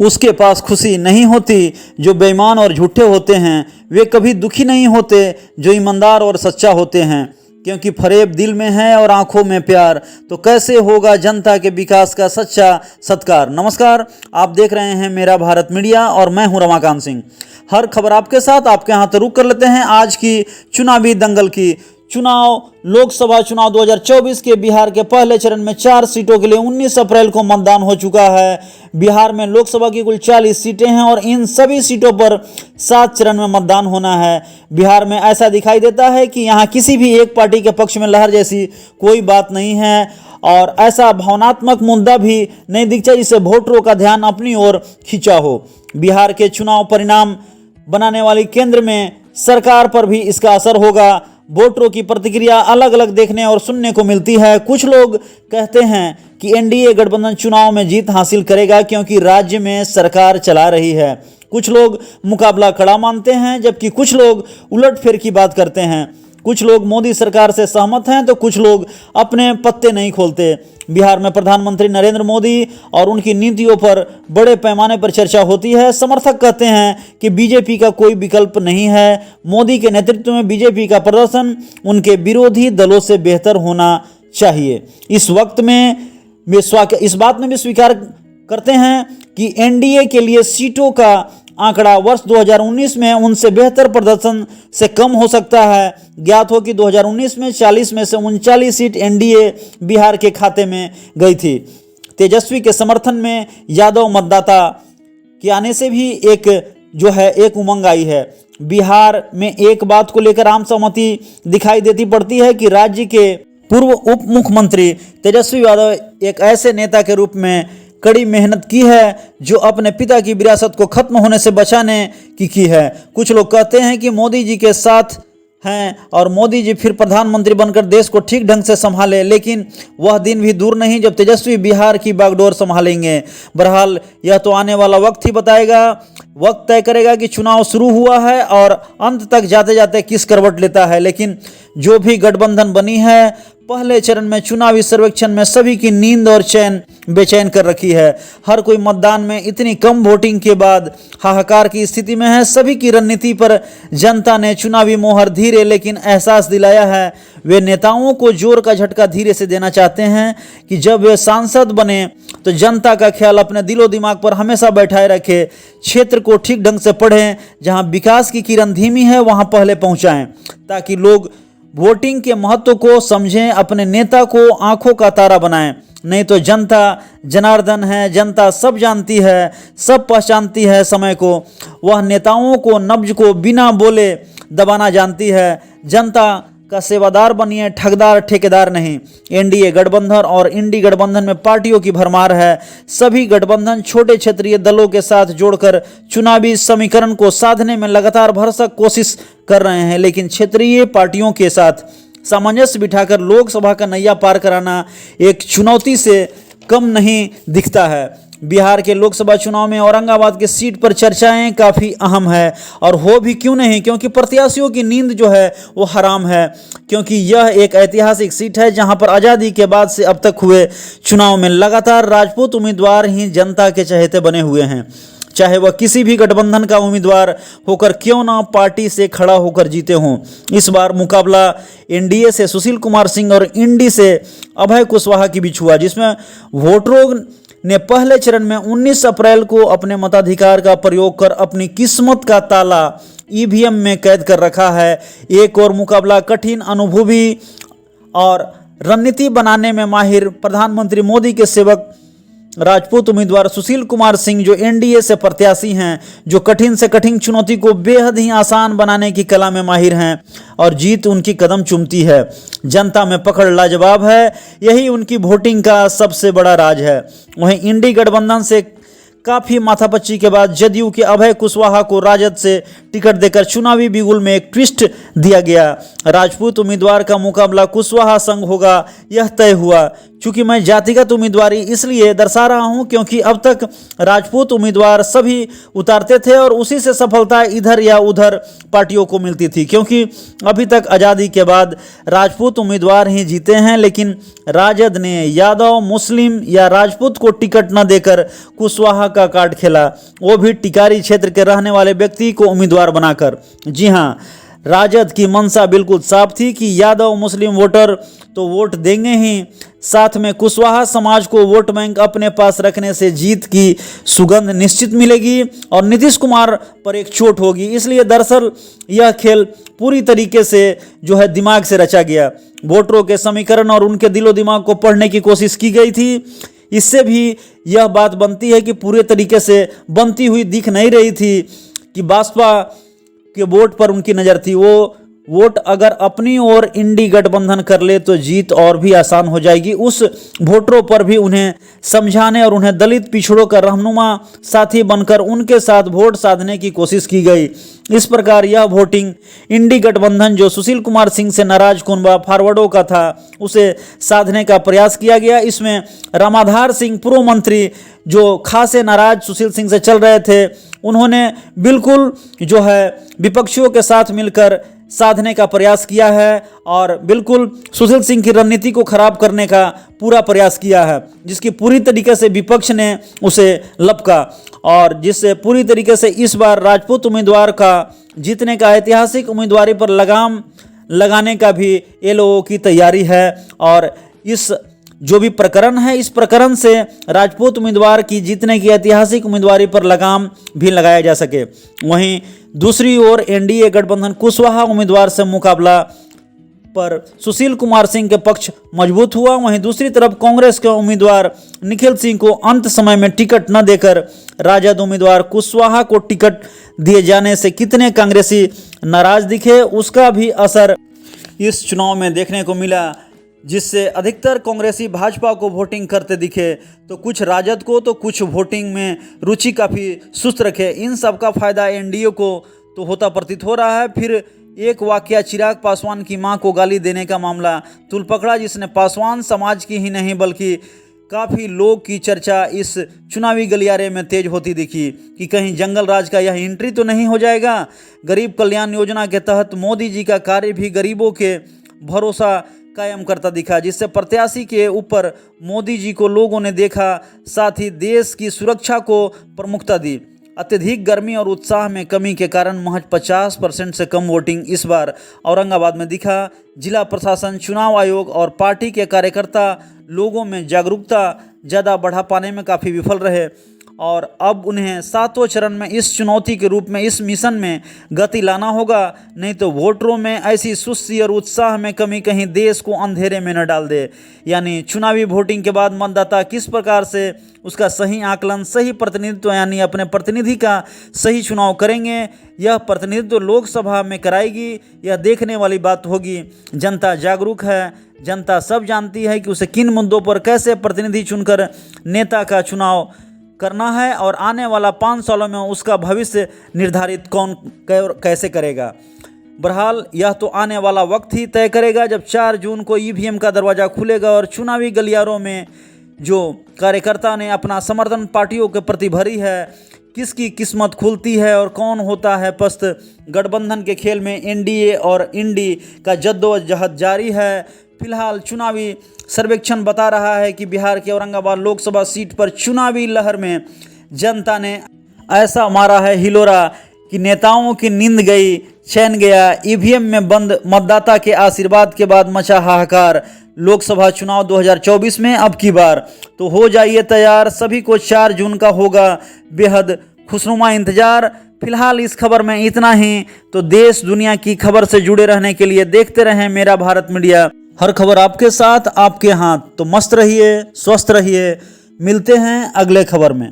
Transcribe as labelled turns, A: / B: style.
A: उसके पास खुशी नहीं होती। जो बेईमान और झूठे होते हैं वे कभी दुखी नहीं होते। जो ईमानदार और सच्चा होते हैं, क्योंकि फरेब दिल में है और आंखों में प्यार, तो कैसे होगा जनता के विकास का सच्चा सत्कार। नमस्कार, आप देख रहे हैं मेरा भारत मीडिया और मैं हूं रमाकांत सिंह। हर खबर आपके साथ, आपके हाथ रुक कर लेते हैं आज की चुनावी दंगल की। लोकसभा चुनाव 2024 के बिहार के पहले चरण में 4 सीटों के लिए 19 अप्रैल को मतदान हो चुका है। बिहार में लोकसभा की कुल 40 सीटें हैं और इन सभी सीटों पर 7 चरण में मतदान होना है। बिहार में ऐसा दिखाई देता है कि यहाँ किसी भी एक पार्टी के पक्ष में लहर जैसी कोई बात नहीं है और ऐसा भावनात्मक मुद्दा भी नहीं दिखता जिससे वोटरों का ध्यान अपनी ओर खींचा हो। बिहार के चुनाव परिणाम बनाने वाली केंद्र में सरकार पर भी इसका असर होगा। वोटरों की प्रतिक्रिया अलग अलग देखने और सुनने को मिलती है। कुछ लोग कहते हैं कि एनडीए गठबंधन चुनाव में जीत हासिल करेगा क्योंकि राज्य में सरकार चला रही है। कुछ लोग मुकाबला कड़ा मानते हैं, जबकि कुछ लोग उलटफेर की बात करते हैं। कुछ लोग मोदी सरकार से सहमत हैं तो कुछ लोग अपने पत्ते नहीं खोलते। बिहार में प्रधानमंत्री नरेंद्र मोदी और उनकी नीतियों पर बड़े पैमाने पर चर्चा होती है। समर्थक कहते हैं कि बीजेपी का कोई विकल्प नहीं है। मोदी के नेतृत्व में बीजेपी का प्रदर्शन उनके विरोधी दलों से बेहतर होना चाहिए। इस वक्त में इस बात में भी स्वीकार करते हैं कि एनडीए के लिए सीटों का आंकड़ा वर्ष 2019 में उनसे बेहतर प्रदर्शन से कम हो सकता है। ज्ञात हो कि 2019 में 40 में से 39 सीट एनडीए बिहार के खाते में गई थी। तेजस्वी के समर्थन में यादव मतदाता के आने से भी एक उमंग आई है। बिहार में एक बात को लेकर आम सहमति दिखाई देती पड़ती है कि राज्य के पूर्व उप मुख्यमंत्री तेजस्वी यादव एक ऐसे नेता के रूप में कड़ी मेहनत की है जो अपने पिता की विरासत को खत्म होने से बचाने की है। कुछ लोग कहते हैं कि मोदी जी के साथ हैं और मोदी जी फिर प्रधानमंत्री बनकर देश को ठीक ढंग से संभाले, लेकिन वह दिन भी दूर नहीं जब तेजस्वी बिहार की बागडोर संभालेंगे। बहरहाल यह तो आने वाला वक्त ही बताएगा। वक्त तय करेगा कि चुनाव शुरू हुआ है और अंत तक जाते जाते किस करवट लेता है। लेकिन जो भी गठबंधन बनी है, पहले चरण में चुनावी सर्वेक्षण में सभी की नींद और चैन बेचैन कर रखी है। हर कोई मतदान में इतनी कम वोटिंग के बाद हाहाकार की स्थिति में है। सभी की रणनीति पर जनता ने चुनावी मोहर धीरे लेकिन एहसास दिलाया है। वे नेताओं को जोर का झटका धीरे से देना चाहते हैं कि जब वे सांसद बने तो जनता का ख्याल अपने दिलो दिमाग पर हमेशा बैठाए रखे। क्षेत्र को ठीक ढंग से पढ़ें, जहां विकास की किरण धीमी है वहां पहले पहुंचाएं, ताकि लोग वोटिंग के महत्व को समझें, अपने नेता को आंखों का तारा बनाएं। नहीं तो जनता जनार्दन है, जनता सब जानती है, सब पहचानती है समय को। वह नेताओं को नब्ज को बिना बोले दबाना जानती है। जनता का सेवादार बनिए, ठगदार ठेकेदार नहीं। एनडीए गठबंधन और इंडी गठबंधन में पार्टियों की भरमार है। सभी गठबंधन छोटे क्षेत्रीय दलों के साथ जोड़कर चुनावी समीकरण को साधने में लगातार भरसक कोशिश कर रहे हैं, लेकिन क्षेत्रीय पार्टियों के साथ सामंजस्य बिठाकर लोकसभा का नैया पार कराना एक चुनौती से कम नहीं दिखता है। बिहार के लोकसभा चुनाव में औरंगाबाद के सीट पर चर्चाएं काफ़ी अहम है, और हो भी क्यों नहीं, क्योंकि प्रत्याशियों की नींद जो है वो हराम है। क्योंकि यह एक ऐतिहासिक सीट है जहां पर आज़ादी के बाद से अब तक हुए चुनाव में लगातार राजपूत उम्मीदवार ही जनता के चहेते बने हुए हैं। चाहे वह किसी भी गठबंधन का उम्मीदवार होकर क्यों ना पार्टी से खड़ा होकर जीते हों। इस बार मुकाबला एनडीए से सुशील कुमार सिंह और इंडी से अभय कुशवाहा के बीच हुआ, जिसमें वोटरों ने पहले चरण में 19 अप्रैल को अपने मताधिकार का प्रयोग कर अपनी किस्मत का ताला ईवीएम में कैद कर रखा है। एक और मुकाबला कठिन, अनुभवी और रणनीति बनाने में माहिर प्रधानमंत्री मोदी के सेवक राजपूत उम्मीदवार सुशील कुमार सिंह, जो एनडीए से प्रत्याशी हैं, जो कठिन से कठिन चुनौती को बेहद ही आसान बनाने की कला में माहिर हैं और जीत उनकी कदम चूमती है। जनता में पकड़ लाजवाब है, यही उनकी वोटिंग का सबसे बड़ा राज है। वहीं इंडी गठबंधन से काफ़ी माथापच्ची के बाद जदयू के अभय कुशवाहा को राजद से टिकट देकर चुनावी बिगुल में एक ट्विस्ट दिया गया। राजपूत उम्मीदवार का मुकाबला कुशवाहा संग होगा, यह तय हुआ। चूंकि मैं जातिगत उम्मीदवारी इसलिए दर्शा रहा हूं क्योंकि अब तक राजपूत उम्मीदवार सभी उतारते थे और उसी से सफलता इधर या उधर पार्टियों को मिलती थी, क्योंकि अभी तक आज़ादी के बाद राजपूत उम्मीदवार ही जीते हैं। लेकिन राजद ने यादव, मुस्लिम या राजपूत को टिकट न देकर कुशवाहा का कार्ड खेला, वो भी टिकारी क्षेत्र के रहने वाले व्यक्ति को उम्मीदवार बनाकर। जी हाँ, राजद की मंशा बिल्कुल साफ थी कि यादव मुस्लिम वोटर तो वोट देंगे ही, साथ में कुशवाहा समाज को वोट बैंक अपने पास रखने से जीत की सुगंध निश्चित मिलेगी और नीतीश कुमार पर एक चोट होगी। इसलिए दरअसल यह खेल पूरी तरीके से जो है दिमाग से रचा गया। वोटरों के समीकरण और उनके दिलो दिमाग को पढ़ने की कोशिश की गई थी। इससे भी यह बात बनती है कि पूरे तरीके से बनती हुई दिख नहीं रही थी कि भाजपा के वोट पर उनकी नज़र थी। वो वोट अगर अपनी ओर इंडी गठबंधन कर ले तो जीत और भी आसान हो जाएगी। उस वोटरों पर भी उन्हें समझाने और उन्हें दलित पिछड़ों का रहनुमा साथी बनकर उनके साथ वोट साधने की कोशिश की गई। इस प्रकार यह वोटिंग इंडी गठबंधन जो सुशील कुमार सिंह से नाराज कुनबा फॉरवर्डों का था, उसे साधने का प्रयास किया गया। इसमें रामाधार सिंह पूर्व मंत्री जो खासे नाराज सुशील सिंह से चल रहे थे, उन्होंने बिल्कुल जो है विपक्षियों के साथ मिलकर साधने का प्रयास किया है और बिल्कुल सुशील सिंह की रणनीति को खराब करने का पूरा प्रयास किया है, जिसकी पूरी तरीके से विपक्ष ने उसे लपका और जिससे पूरी तरीके से इस बार राजपूत उम्मीदवार का जीतने का ऐतिहासिक उम्मीदवारी पर लगाम लगाने का भी ये लोगों की तैयारी है। और इस जो भी प्रकरण है, इस प्रकरण से राजपूत उम्मीदवार की जीतने की ऐतिहासिक उम्मीदवारी पर लगाम भी लगाया जा सके। वहीं दूसरी ओर एनडीए गठबंधन कुशवाहा उम्मीदवार से मुकाबला पर सुशील कुमार सिंह के पक्ष मजबूत हुआ। वहीं दूसरी तरफ कांग्रेस के उम्मीदवार निखिल सिंह को अंत समय में टिकट न देकर राजद उम्मीदवार कुशवाहा को टिकट दिए जाने से कितने कांग्रेसी नाराज दिखे, उसका भी असर इस चुनाव में देखने को मिला, जिससे अधिकतर कांग्रेसी भाजपा को वोटिंग करते दिखे तो कुछ राजद को, तो कुछ वोटिंग में रुचि काफ़ी सुस्त रखे। इन सब का फायदा एनडीए को तो होता प्रतीत हो रहा है। फिर एक वाकया चिराग पासवान की मां को गाली देने का मामला तुल पकड़ा, जिसने पासवान समाज की ही नहीं बल्कि काफ़ी लोग की चर्चा इस चुनावी गलियारे में तेज होती दिखी कि कहीं जंगल राज का यह एंट्री तो नहीं हो जाएगा। गरीब कल्याण योजना के तहत मोदी जी का कार्य भी गरीबों के भरोसा कायम करता दिखा, जिससे प्रत्याशी के ऊपर मोदी जी को लोगों ने देखा, साथ ही देश की सुरक्षा को प्रमुखता दी। अत्यधिक गर्मी और उत्साह में कमी के कारण महज 50% से कम वोटिंग इस बार औरंगाबाद में दिखा। जिला प्रशासन, चुनाव आयोग और पार्टी के कार्यकर्ता लोगों में जागरूकता ज़्यादा बढ़ा पाने में काफ़ी विफल रहे और अब उन्हें 7वें चरण में इस चुनौती के रूप में, इस मिशन में गति लाना होगा, नहीं तो वोटरों में ऐसी सुस्ती और उत्साह में कमी कहीं देश को अंधेरे में न डाल दे। यानी चुनावी वोटिंग के बाद मतदाता किस प्रकार से उसका सही आकलन, सही प्रतिनिधित्व यानी अपने प्रतिनिधि का सही चुनाव करेंगे, यह प्रतिनिधित्व लोकसभा में कराएगी, यह देखने वाली बात होगी। जनता जागरूक है, जनता सब जानती है कि उसे किन मुद्दों पर कैसे प्रतिनिधि चुनकर नेता का चुनाव करना है और आने वाला 5 सालों में उसका भविष्य निर्धारित कौन कैसे करेगा। बहरहाल यह तो आने वाला वक्त ही तय करेगा, जब 4 जून को ईवीएम का दरवाज़ा खुलेगा और चुनावी गलियारों में जो कार्यकर्ता ने अपना समर्थन पार्टियों के प्रति भरी है, किसकी किस्मत खुलती है और कौन होता है पस्त। गठबंधन के खेल में एनडीए और इंडी का जद्दोजहद जारी है। फिलहाल चुनावी सर्वेक्षण बता रहा है कि बिहार के औरंगाबाद लोकसभा सीट पर चुनावी लहर में जनता ने ऐसा मारा है हिलोरा कि नेताओं की नींद गई, चैन गया। ईवीएम में बंद मतदाता के आशीर्वाद के बाद मचा हाहाकार। लोकसभा चुनाव 2024 में अब की बार तो हो जाइए तैयार, सभी को 4 जून का होगा बेहद खुशनुमा इंतजार। फिलहाल इस खबर में इतना ही। तो देश दुनिया की खबर से जुड़े रहने के लिए देखते रहें मेरा भारत मीडिया। हर खबर आपके साथ, आपके हाथ। तो मस्त रहिए, स्वस्थ रहिए। मिलते हैं अगले खबर में।